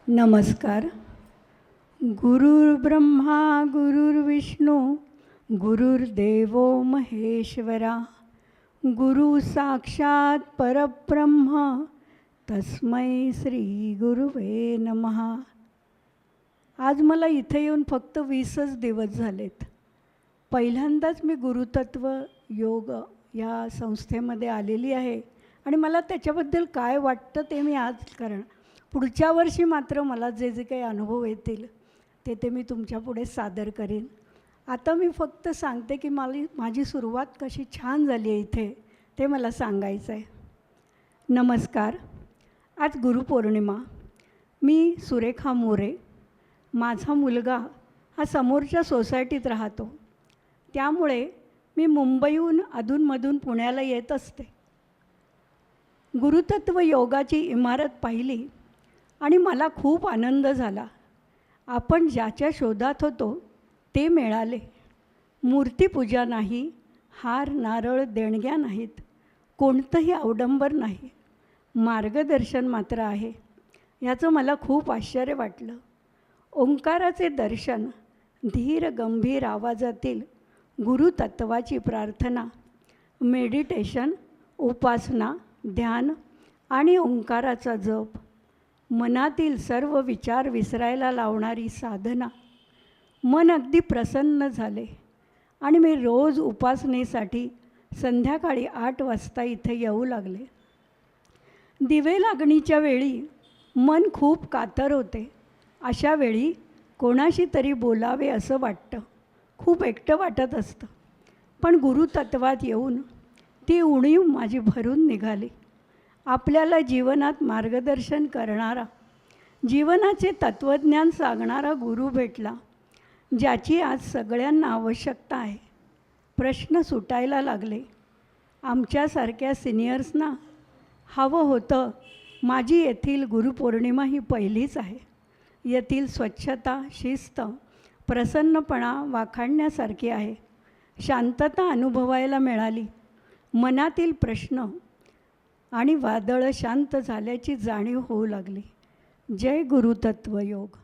नमस्कार. गुरुर्ब्रह्मा गुरुर्विष्णू गुरुर्देवो महेश्वरा, गुरु साक्षात परब्रह्म तस्मै श्री गुरुवे नमः. आज मला इथे येऊन फक्त 20च दिवस झालेत. पहिल्यांदाच मी गुरुतत्व योग या संस्थेमध्ये आलेली आहे आणि मला त्याच्याबद्दल काय वाटतं ते मी आज पुढच्या वर्षी मात्र मला जे जे काही अनुभव येतील ते मी तुमच्यापुढे सादर करीन. आता मी फक्त सांगते की माझी सुरुवात कशी छान झाली आहे इथे ते मला सांगायचं आहे. नमस्कार. आज गुरुपौर्णिमा. मी सुरेखा मोरे. माझा मुलगा हा समोरच्या सोसायटीत राहतो, त्यामुळे मी मुंबईहून अधूनमधून पुण्याला येत असते. गुरुतत्व योगाची इमारत पाहिली आणि मला खूप आनंद झाला. आपण ज्याच्या शोधात होतो ते मिळाले. मूर्तीपूजा नाही, हार नारळ देणग्या नाहीत, कोणतंही अवडंबर नाही, मार्गदर्शन मात्र आहे. याचं मला खूप आश्चर्य वाटलं. ओंकाराचे दर्शन, धीर गंभीर आवाजातील गुरुतत्वाची प्रार्थना, मेडिटेशन, उपासना, ध्यान आणि ओंकाराचा जप, मनातील सर्व विचार विसरायला लावणारी साधना. मन अगदी प्रसन्न झाले आणि मी रोज उपासनेसाठी संध्याकाळी 8 वाजता इथे येऊ लागले. दिवे लागणीच्या वेळी मन खूप कातर होते. अशा वेळी कोणाशी तरी बोलावे असं वाटतं, खूप एकटं वाटत असतं. पण गुरुतत्वात येऊन ती उणीव माझी भरून निघाली. आपल्याला जीवनात मार्गदर्शन करणारा, जीवनाचे तत्त्वज्ञान सांगणारा गुरु भेटला, ज्याची आज सगळ्यांना आवश्यकता आहे. प्रश्न सुटायला लागले. आमच्यासारख्या सिनियर्सना हवं होतं. माझी येथील गुरुपौर्णिमा ही पहिलीच आहे. येथील स्वच्छता, शिस्त, प्रसन्नपणा वाखाणण्यासारखी आहे. शांतता अनुभवायला मिळाली. मनातील प्रश्न आणि वादळं शांत झाल्याची जाणीव होऊ लागली. जय गुरुतत्व योग.